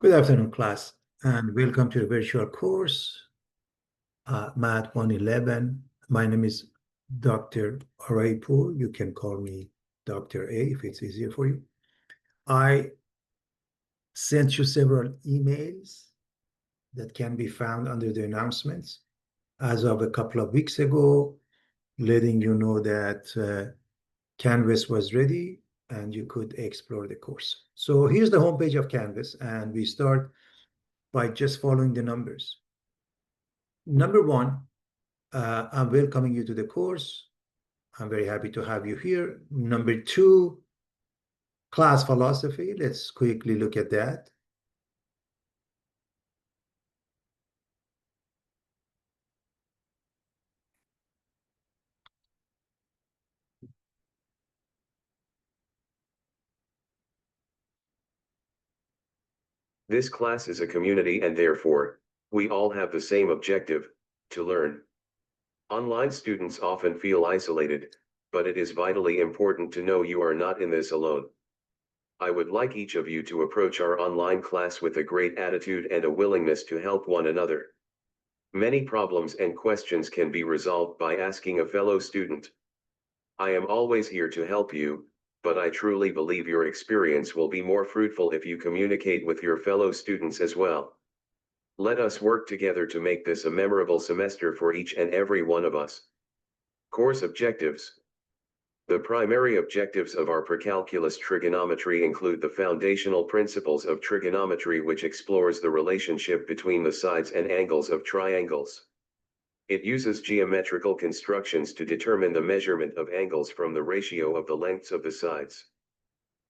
Good afternoon, class, and welcome to the virtual course, Math 111. My name is Dr. Araipour. You can call me Dr. A if it's easier for you. I sent you several emails that can be found under the announcements as of a couple of weeks ago, letting you know that Canvas was ready and you could explore the course. So here's the homepage of Canvas, and we start by just following the numbers. Number one, I'm welcoming you to the course. I'm very happy to have you here. Number two, class philosophy. Let's quickly look at that. This class is a community and therefore, we all have the same objective, to learn. Online students often feel isolated, but it is vitally important to know you are not in this alone. I would like each of you to approach our online class with a great attitude and a willingness to help one another. Many problems and questions can be resolved by asking a fellow student. I am always here to help you, but I truly believe your experience will be more fruitful if you communicate with your fellow students as well. Let us work together to make this a memorable semester for each and every one of us. Course objectives. The primary objectives of our precalculus trigonometry include the foundational principles of trigonometry, which explores the relationship between the sides and angles of triangles. It uses geometrical constructions to determine the measurement of angles from the ratio of the lengths of the sides.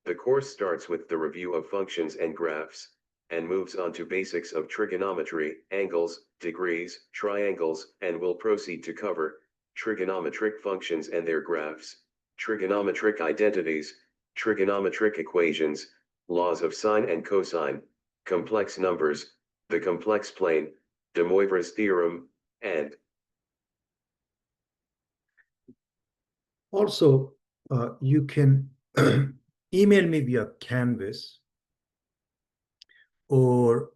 The course starts with the review of functions and graphs, and moves on to basics of trigonometry, angles, degrees, triangles, and will proceed to cover trigonometric functions and their graphs, trigonometric identities, trigonometric equations, laws of sine and cosine, complex numbers, the complex plane, de Moivre's theorem, and Also, you can email me via Canvas or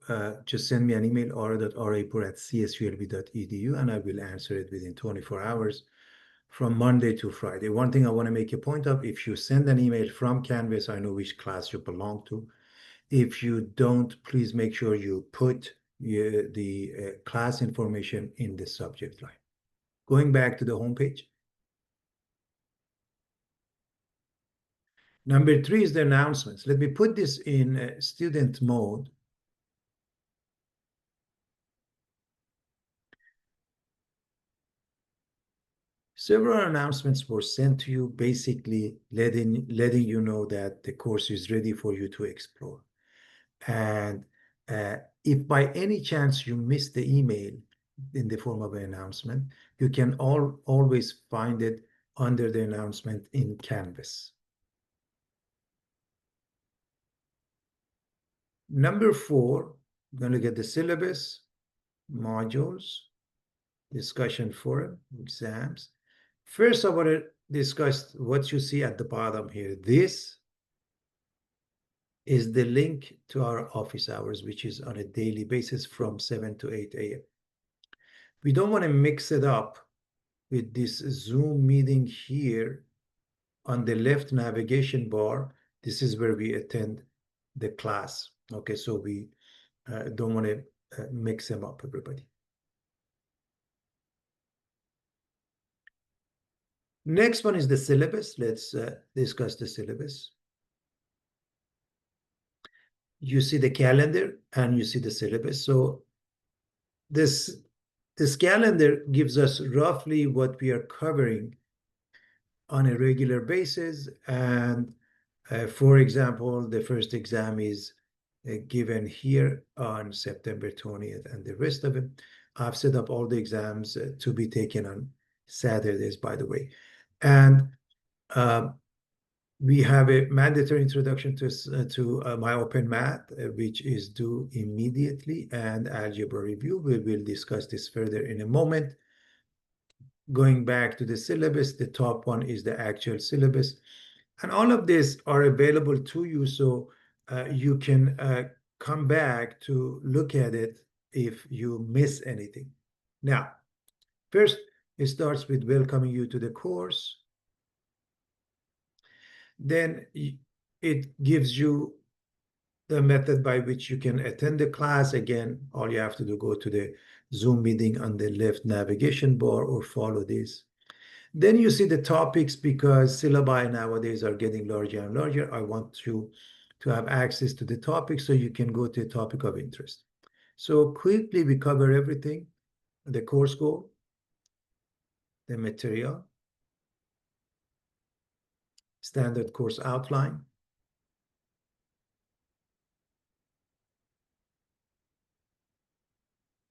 just send me an email r.raipur@csulb.edu and I will answer it within 24 hours from Monday to Friday. One thing I want to make a point of, if you send an email from Canvas, I know which class you belong to. If you don't, please make sure you put the class information in the subject line. Going back to the homepage. Number three is the announcements. Let me put this in student mode. Several announcements were sent to you, basically letting you know that the course is ready for you to explore. And if by any chance you missed the email in the form of an announcement, you can always find it under the announcement in Canvas. Number four, we're going to get the syllabus, modules, discussion forum, exams. First, I want to discuss what you see at the bottom here. This is the link to our office hours, which is on a daily basis from 7 to 8 a.m. We don't want to mix it up with this Zoom meeting here on the left navigation bar. This is where we attend the class. Okay, so we don't want to mix them up, everybody. Next one is the syllabus. Let's discuss the syllabus. You see the calendar and you see the syllabus. So this calendar gives us roughly what we are covering on a regular basis. And for example, the first exam is given here on September 20th, and the rest of it, I've set up all the exams to be taken on Saturdays, by the way. And we have a mandatory introduction to MyOpenMath, which is due immediately, and algebra review. We will discuss this further in a moment. Going back to the syllabus, the top one is the actual syllabus. And all of these are available to you, so you can come back to look at it if you miss anything. Now, first, it starts with welcoming you to the course. Then it gives you the method by which you can attend the class. Again, all you have to do, go to the Zoom meeting on the left navigation bar or follow this. Then you see the topics, because syllabi nowadays are getting larger and larger. I want you to have access to the topic so you can go to a topic of interest. So quickly, we cover everything: the course goal, the material, standard course outline,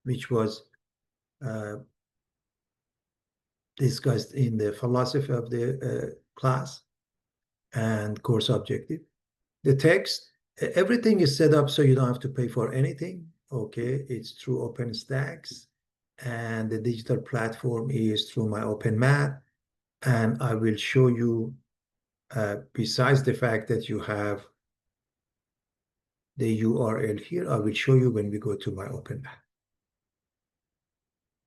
which was discussed in the philosophy of the class, and course objective. The text, everything is set up so you don't have to pay for anything. Okay, it's through OpenStax, and the digital platform is through my OpenMath. And I will show you, besides the fact that you have the URL here, I will show you when we go to my OpenMath.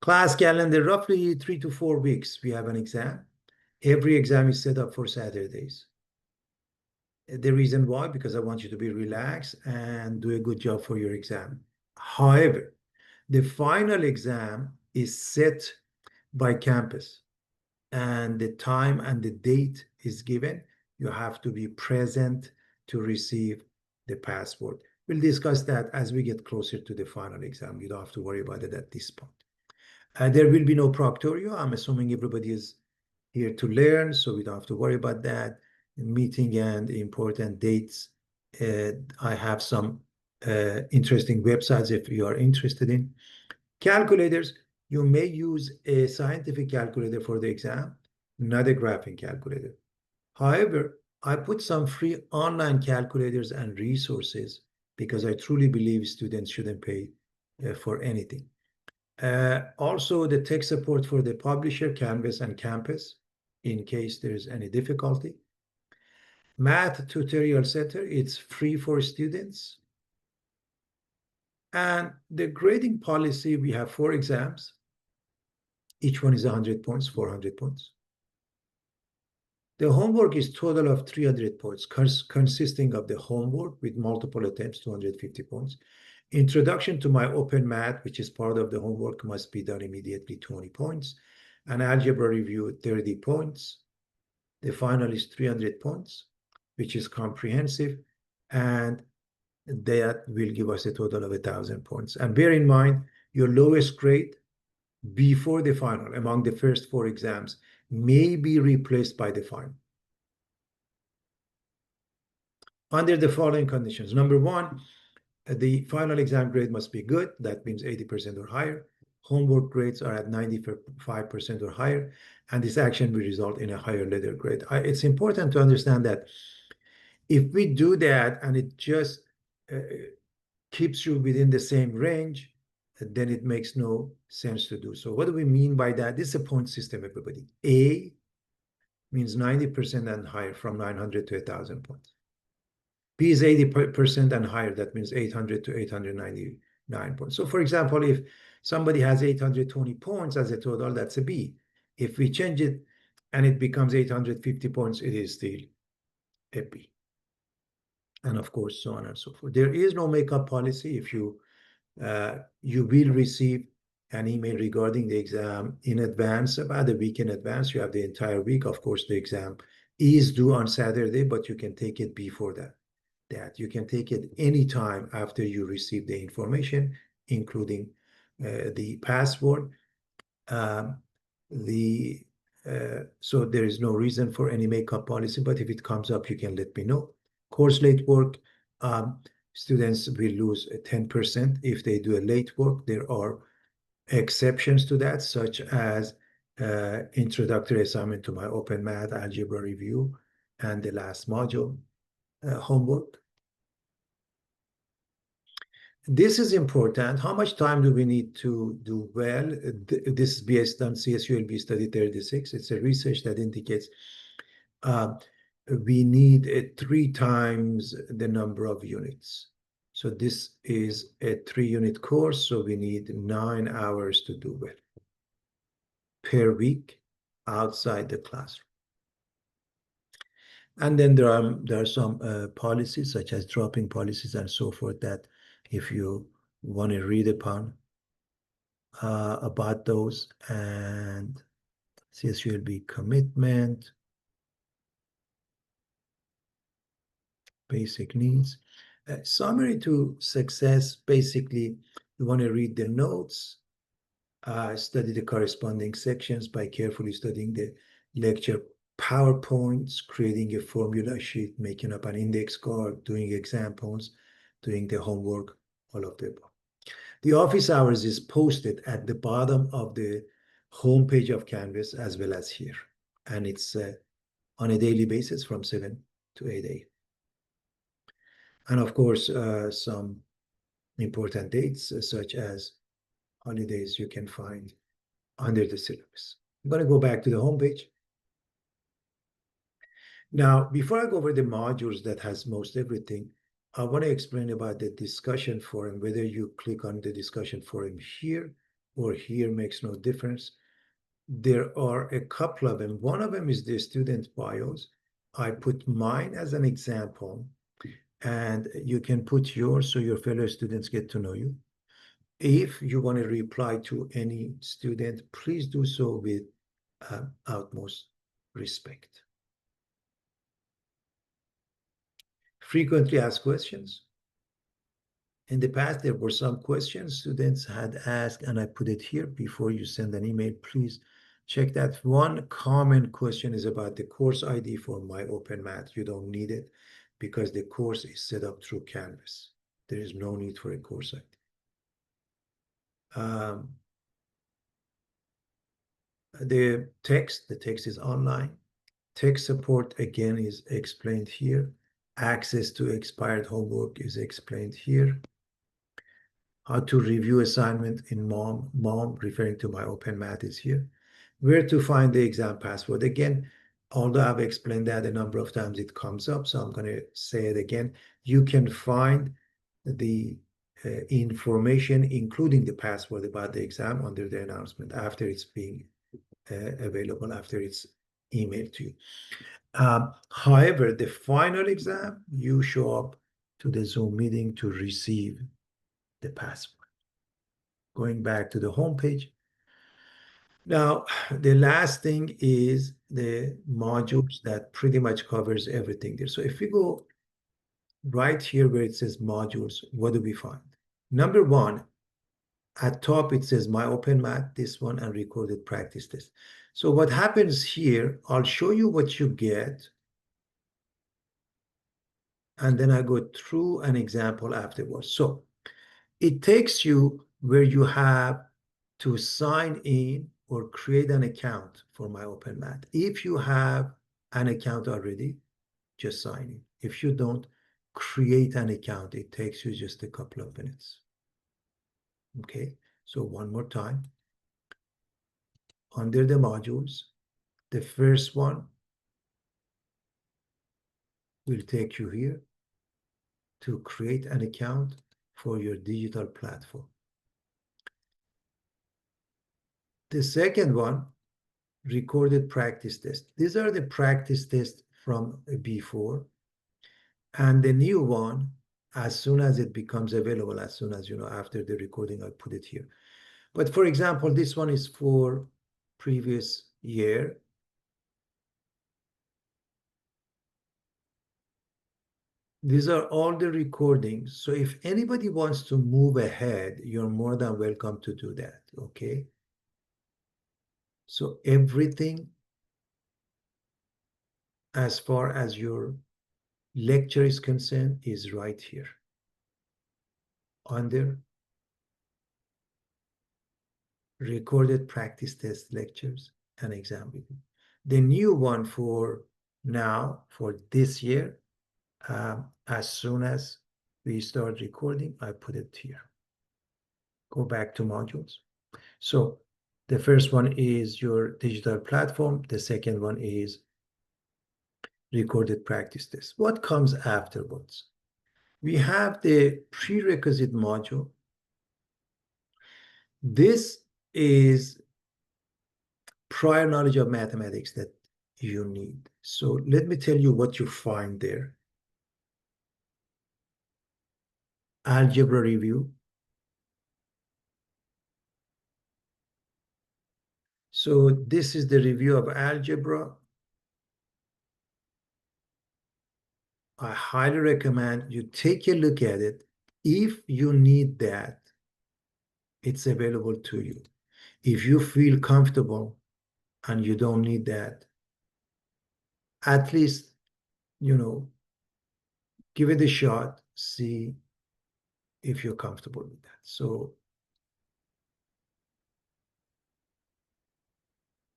Class calendar, roughly 3 to 4 weeks, we have an exam. Every exam is set up for Saturdays. The reason why, because I want you to be relaxed and do a good job for your exam. However, the final exam is set by campus, and the time and the date is given. You have to be present to receive the passport. We'll discuss that as we get closer to the final exam. You don't have to worry about it at this point. There will be no proctorio. I'm assuming everybody is here to learn, so we don't have to worry about that. Meeting and important dates. I have some interesting websites if you are interested in. Calculators, you may use a scientific calculator for the exam, not a graphing calculator. However, I put some free online calculators and resources because I truly believe students shouldn't pay for anything. Also, the tech support for the publisher, Canvas and Campus, in case there's any difficulty. Math Tutorial Center, it's free for students. And the grading policy, we have 4 exams. Each one is 100 points, 400 points. The homework is total of 300 points, consisting of the homework with multiple attempts, 250 points. Introduction to my OpenMath, which is part of the homework, must be done immediately, 20 points. An algebra review, 30 points. The final is 300 points, which is comprehensive, and that will give us a total of 1,000 points. And bear in mind, your lowest grade before the final, among the first 4 exams, may be replaced by the final. Under the following conditions. Number 1, the final exam grade must be good. That means 80% or higher. Homework grades are at 95% or higher, and this action will result in a higher letter grade. It's important to understand that if we do that and it just keeps you within the same range, then it makes no sense to do so. What do we mean by that? This is a point system, everybody. A means 90% and higher, from 900 to 1,000 points. B is 80% and higher. That means 800 to 899 points. So for example, if somebody has 820 points as a total, that's a B. If we change it and it becomes 850 points, it is still a B. And of course, so on and so forth. There is no makeup policy. If you will receive an email regarding the exam in advance, about a week in advance. You have the entire week. Of course, the exam is due on Saturday, but you can take it before that. You can take it anytime after you receive the information, including the password. So there is no reason for any makeup policy, but if it comes up, you can let me know. Course late work, students will lose 10% if they do a late work. There are exceptions to that, such as introductory assignment to my OpenMath algebra review and the last module homework. This is important. How much time do we need to do well? This is based on CSULB Study 36. It's a research that indicates we need 3 times the number of units. So this is a 3-unit course, so we need 9 hours to do it per week outside the classroom. And then there are some policies, such as dropping policies and so forth, that if you want to read upon about those. And CSULB commitment, basic needs. Summary to success, basically, you want to read the notes, study the corresponding sections by carefully studying the lecture PowerPoints, creating a formula sheet, making up an index card, doing examples, doing the homework, all of the above. The office hours is posted at the bottom of the homepage of Canvas as well as here. And it's on a daily basis from 7 to 8 a.m. And of course, some important dates such as holidays you can find under the syllabus. I'm going to go back to the homepage. Now, before I go over the modules that has most everything, I want to explain about the discussion forum. Whether you click on the discussion forum here or here makes no difference. There are a couple of them. One of them is the student bios. I put mine as an example, and you can put yours so your fellow students get to know you. If you want to reply to any student, please do so with utmost respect. Frequently asked questions. In the past, there were some questions students had asked, and I put it here. Before you send an email, please check that. One common question is about the course ID for MyOpenMath. You don't need it because the course is set up through Canvas. There is no need for a course ID. The text is online. Tech support, again, is explained here. Access to expired homework is explained here. How to review assignment in MOM, referring to MyOpenMath, is here. Where to find the exam password. Again, although I've explained that a number of times, it comes up, so I'm going to say it again. You can find the information, including the password about the exam, under the announcement after it's being available, after it's emailed to you. However, the final exam, you show up to the Zoom meeting to receive the password. Going back to the home page. Now, the last thing is the modules that pretty much covers everything there. So if we go right here where it says modules, what do we find? Number one, at top, it says MyOpenMath, this one, and recorded practice test. So what happens here, I'll show you what you get. And then I go through an example afterwards. So it takes you where you have to sign in or create an account for MyOpenMath. If you have an account already, just sign in. If you don't, create an account. It takes you just a couple of minutes. Okay, so one more time. Under the modules, the first one will take you here to create an account for your digital platform. The second one, recorded practice test. These are the practice tests from before. And the new one, as soon as it becomes available, as soon as, after the recording, I put it here. But for example, this one is for previous year. These are all the recordings. So if anybody wants to move ahead, you're more than welcome to do that, okay? So everything as far as your lecture is concerned is right here under recorded practice test lectures and exam review. The new one for now, for this year, as soon as we start recording, I put it here. Go back to modules. So the first one is your digital platform. The second one is recorded practice test. What comes afterwards? We have the prerequisite module. This is prior knowledge of mathematics that you need. So let me tell you what you find there. Algebra review. So this is the review of algebra. I highly recommend you take a look at it. If you need that, it's available to you. If you feel comfortable and you don't need that, at least, give it a shot, see if you're comfortable with that. So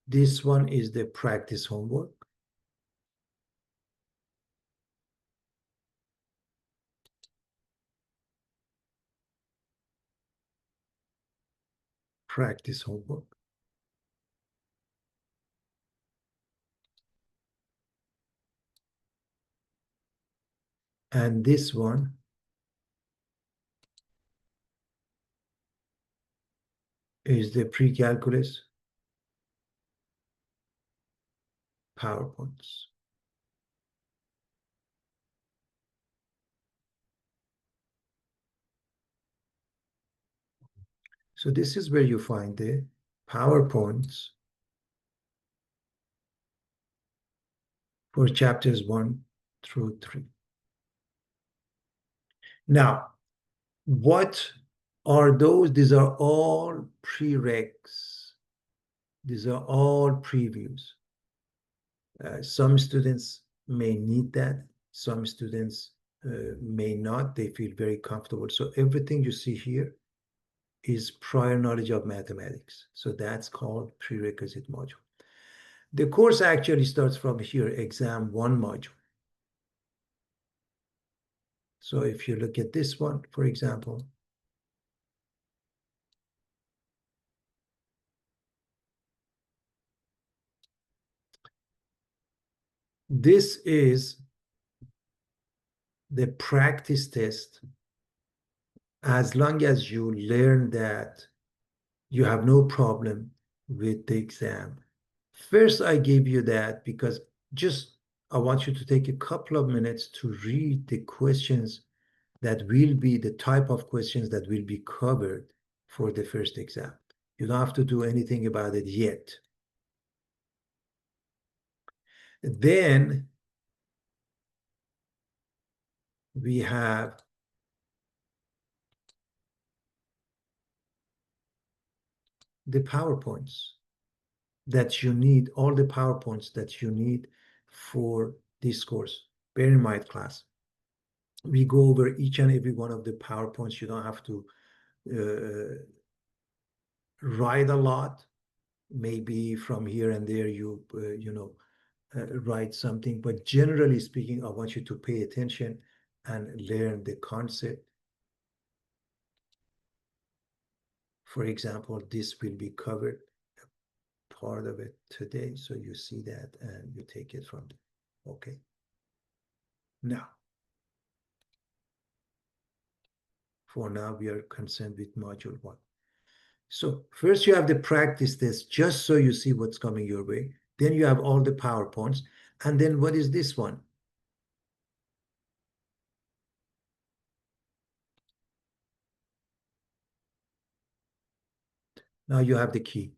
this one is the practice homework. Practice homework. And this one is the pre-calculus PowerPoints. So this is where you find the PowerPoints for chapters 1 through 3. Now, what are those? These are all prereqs. These are all previews. Some students may need that. Some students may not. They feel very comfortable. So everything you see here is prior knowledge of mathematics. So that's called prerequisite module. The course actually starts from here, exam 1 module. So if you look at this one, for example, this is the practice test. As long as you learn that, you have no problem with the exam. First, I gave you that because I want you to take a couple of minutes to read the questions that will be the type of questions that will be covered for the first exam. You don't have to do anything about it yet. Then we have the PowerPoints that you need, all the PowerPoints that you need for this course. Bear in mind, class, we go over each and every one of the PowerPoints. You don't have to write a lot. Maybe from here and there you write something, but generally speaking, I want you to pay attention and learn the concept. For example, this will be covered, part of it today, so you see that and you take it from there. Okay. Now, for now, we are concerned with module 1. So first you have the practice test, just so you see what's coming your way. Then you have all the PowerPoints. And then what is this one? Now you have the key.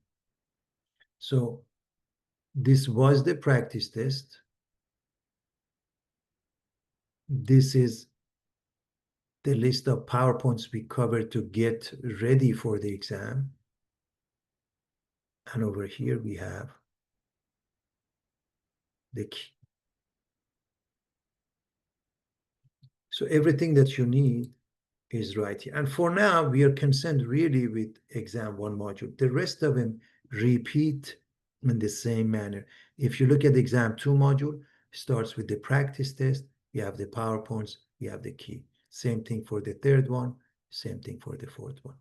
So this was the practice test. This is the list of PowerPoints we covered to get ready for the exam. And over here we have the key. So everything that you need is right here. And for now, we are concerned really with exam 1 module. The rest of them repeat in the same manner. If you look at the exam 2 module, starts with the practice test, you have the PowerPoints, you have the key. Same thing for the 3rd one, same thing for the 4th one.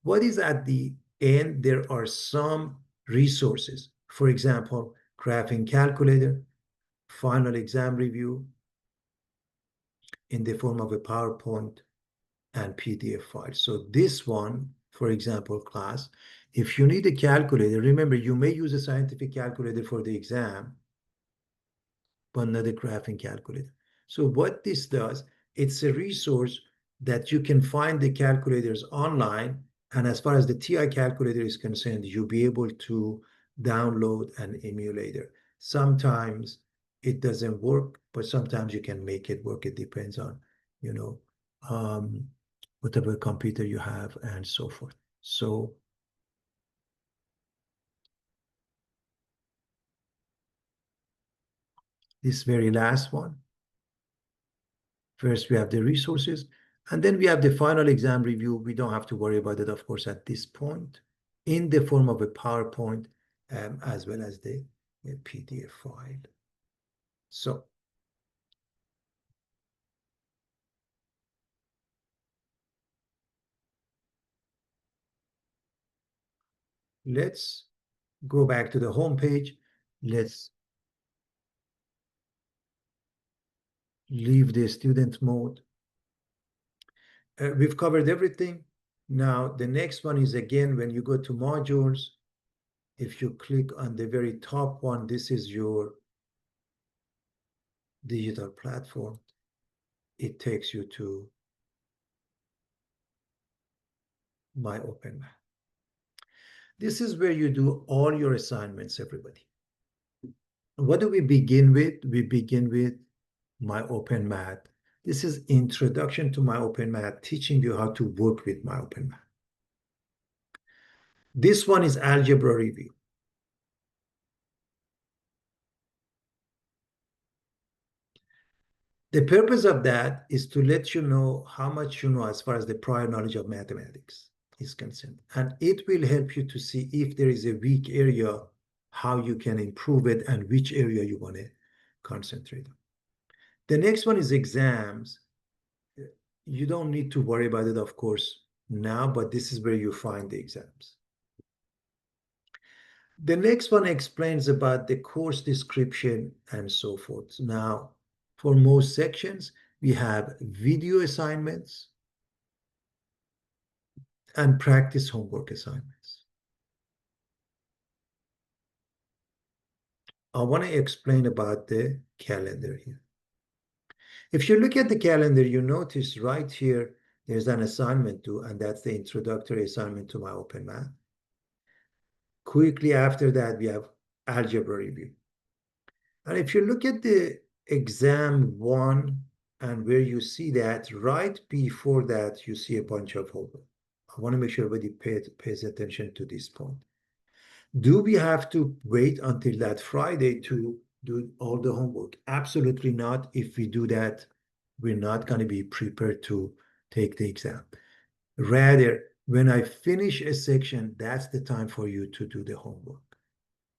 What is at the end? There are some resources. For example, graphing calculator, final exam review, in the form of a PowerPoint and PDF file. So this one, for example, class, if you need a calculator, remember, you may use a scientific calculator for the exam, but not a graphing calculator. So what this does, it's a resource that you can find the calculators online. And as far as the TI calculator is concerned, you'll be able to download an emulator. Sometimes it doesn't work, but sometimes you can make it work. It depends on, you know, whatever computer you have and so forth. So this very last one, first we have the resources, and then we have the final exam review. We don't have to worry about it, of course, at this point, in the form of a PowerPoint, as well as the PDF file. So let's go back to the home page. Let's leave the student mode. We've covered everything. Now, the next one is, again, when you go to modules, if you click on the very top one, this is your digital platform. It takes you to My Open Math. This is where you do all your assignments, everybody. What do we begin with? We begin with My Open Math. This is introduction to My Open Math, teaching you how to work with My Open Math. This one is algebra review. The purpose of that is to let you know how much you know as far as the prior knowledge of mathematics is concerned. And it will help you to see if there is a weak area, how you can improve it, and which area you want to concentrate on. The next one is exams. You don't need to worry about it, of course, now, but this is where you find the exams. The next one explains about the course description and so forth. Now, for most sections, we have video assignments and practice homework assignments. I want to explain about the calendar here. If you look at the calendar, you notice right here, there's an assignment due, and that's the introductory assignment to My Open Math. Quickly after that, we have algebra review. And if you look at the exam one, and where you see that, right before that, you see a bunch of homework. I want to make sure everybody pays attention to this point. Do we have to wait until that Friday to do all the homework? Absolutely not. If we do that, we're not going to be prepared to take the exam. Rather, when I finish a section, that's the time for you to do the homework.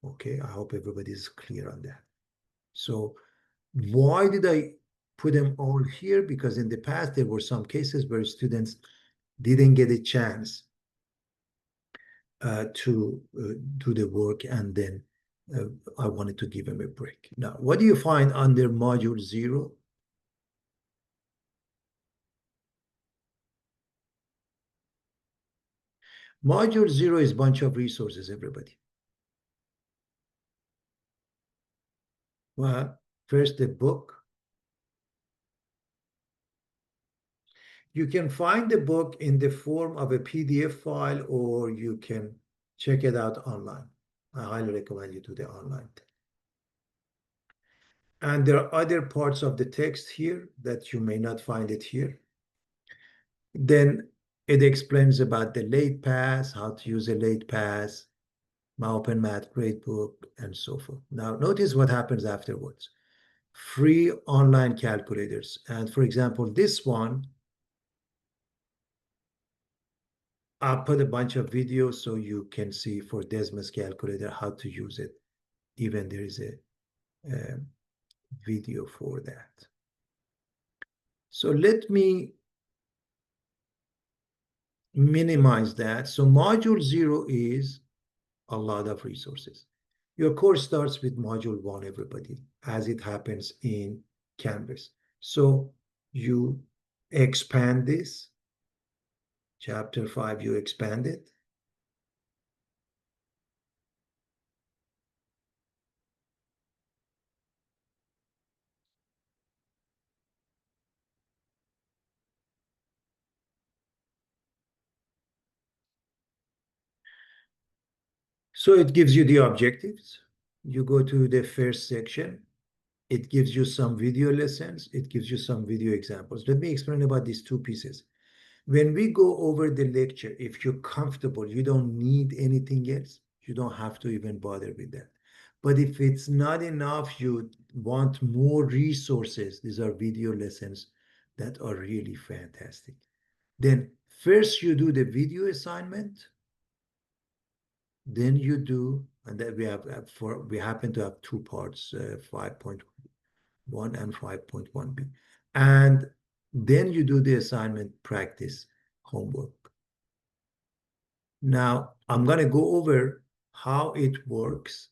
Okay, I hope everybody is clear on that. So why did I put them all here? Because in the past, there were some cases where students didn't get a chance to do the work, and then I wanted to give them a break. Now, what do you find under Module 0? Module 0 is a bunch of resources, everybody. Well, first the book. You can find the book in the form of a PDF file, or you can check it out online. I highly recommend you do the online thing. And there are other parts of the text here that you may not find it here. Then it explains about the late pass, how to use a late pass, My Open Math Gradebook, and so forth. Now, notice what happens afterwards. Free online calculators. And for example, this one, I put a bunch of videos so you can see for Desmos calculator how to use it. Even there is a video for that. So let me minimize that. So module 0 is a lot of resources. Your course starts with module 1, everybody, as it happens in Canvas. So you expand this. Chapter 5, you expand it. So it gives you the objectives. You go to the first section. It gives you some video lessons. It gives you some video examples. Let me explain about these two pieces. When we go over the lecture, if you're comfortable, you don't need anything else. You don't have to even bother with that. But if it's not enough, you want more resources. These are video lessons that are really fantastic. Then first you do the video assignment. Then you do, and then we happen to have two parts, 5.1 and 5.1b. And then you do the assignment practice homework. Now, I'm going to go over how it works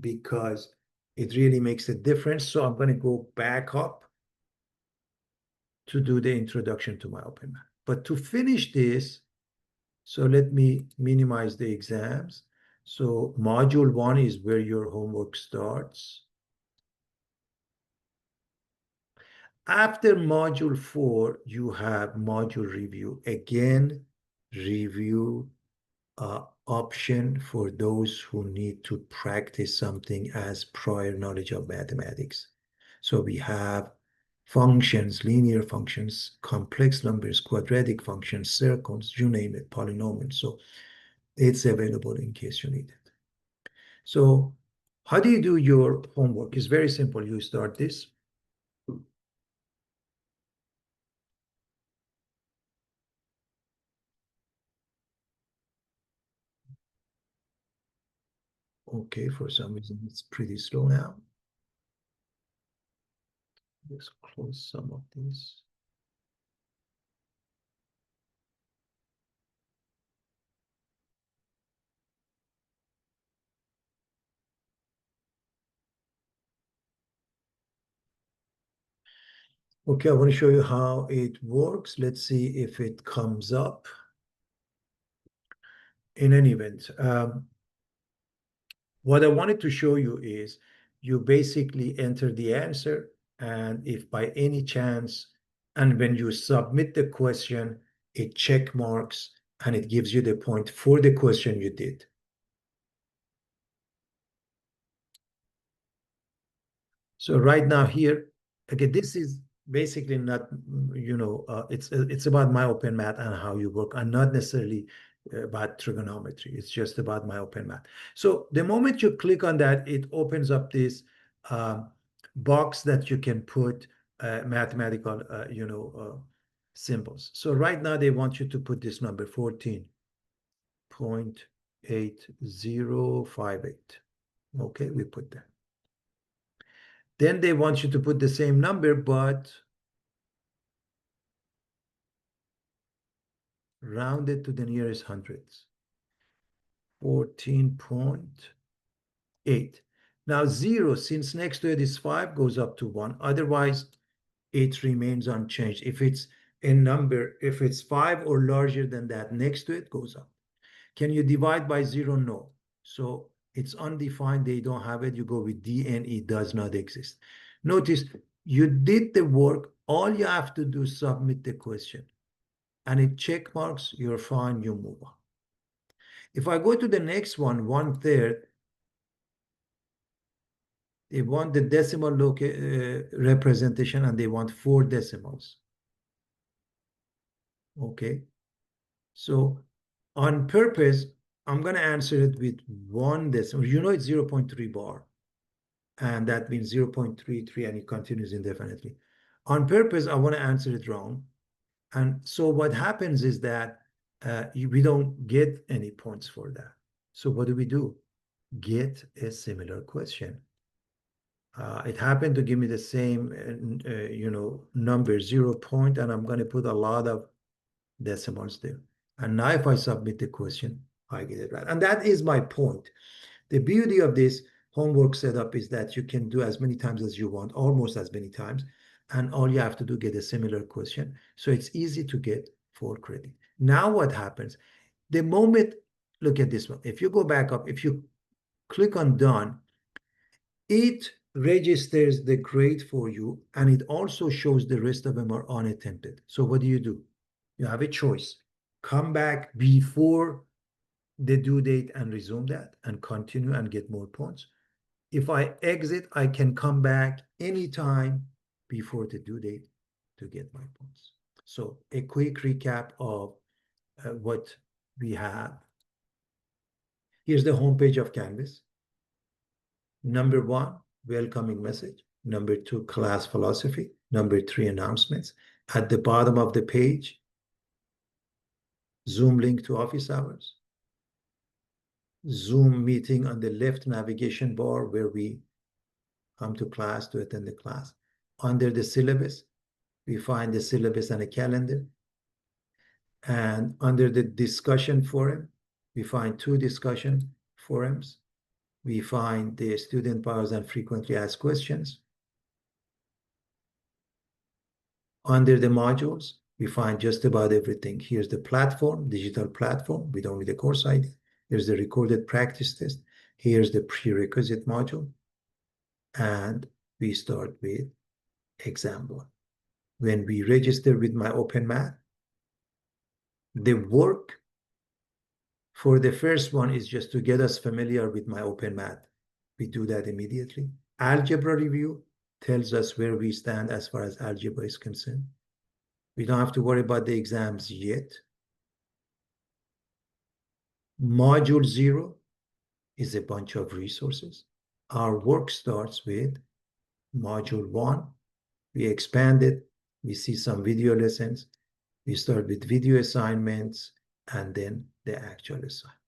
because it really makes a difference. So I'm going to go back up to do the introduction to MyOpenMath. But to finish this, so let me minimize the exams. So module 1 is where your homework starts. After module 4, you have module review. Again, review option for those who need to practice something as prior knowledge of mathematics. So we have functions, linear functions, complex numbers, quadratic functions, circles, you name it, polynomials. So it's available in case you need it. So how do you do your homework? It's very simple. You start this. Okay, for some reason it's pretty slow now. Let's close some of these. Okay, I want to show you how it works. Let's see if it comes up. In any event, what I wanted to show you is you basically enter the answer, and if by any chance, and when you submit the question, it check marks and it gives you the point for the question you did. So right now here, again, this is basically not, it's about MyOpenMath and how you work, and not necessarily about trigonometry. It's just about MyOpenMath. So the moment you click on that, it opens up this box that you can put mathematical, symbols. So right now they want you to put this number 14.8058. Okay, we put that. Then they want you to put the same number, but round it to the nearest hundreds. 14.8. Now 0, since next to it is 5, goes up to 1. Otherwise, it remains unchanged. If it's a number, if it's 5 or larger than that, next to it goes up. Can you divide by 0? No. So it's undefined. They don't have it. You go with D, and it does not exist. Notice you did the work. All you have to do is submit the question. And it check marks, you're fine, you move on. If I go to the next one, 1/3, they want the decimal representation, and they want 4 decimals. Okay. So on purpose, I'm going to answer it with 1 decimal. You know it's 0.3 bar. And that means 0.33, and it continues indefinitely. On purpose, I want to answer it wrong. And so what happens is that we don't get any points for that. So what do? Get a similar question. It happened to give me the same, number, 0 point, and I'm going to put a lot of decimals there. And now if I submit the question, I get it right. And that is my point. The beauty of this homework setup is that you can do as many times as you want, almost as many times. and all you have to do get a similar question. So it's easy to get 4 credit. Now what happens? The moment, look at this one. If you go back up, if you click on done, it registers the grade for you, and it also shows the rest of them are unattempted. So what do? You have a choice. Come back before the due date and resume that and continue and get more points. If I exit, I can come back anytime before the due date to get my points. So a quick recap of what we have. Here's the homepage of Canvas. Number 1, welcoming message. Number 2, class philosophy. Number 3, announcements. At the bottom of the page, Zoom link to office hours. Zoom meeting on the left navigation bar where we come to class to attend the class. Under the syllabus, we find the syllabus and a calendar. And under the discussion forum, we find 2 discussion forums. We find the student powers and frequently asked questions. Under the modules, we find just about everything. Here's the platform, digital platform with only the course ID. Here's the recorded practice test. Here's the prerequisite module. And we start with exam 1. When we register with my OpenMath, the work for the first one is just to get us familiar with my OpenMath. We do that immediately. Algebra review tells us where we stand as far as algebra is concerned. We don't have to worry about the exams yet. Module 0 is a bunch of resources. Our work starts with module 1. We expand it. We see some video lessons. We start with video assignments and then the actual assignment.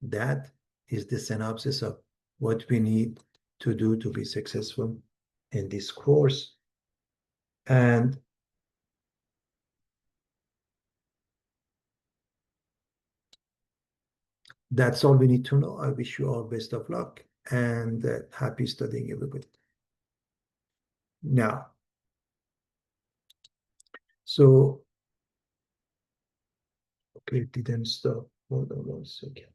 That is the synopsis of what we need to do to be successful in this course. And that's all we need to know. I wish you all best of luck and happy studying, everybody. Now, so, okay, it didn't stop. Hold on 1 second.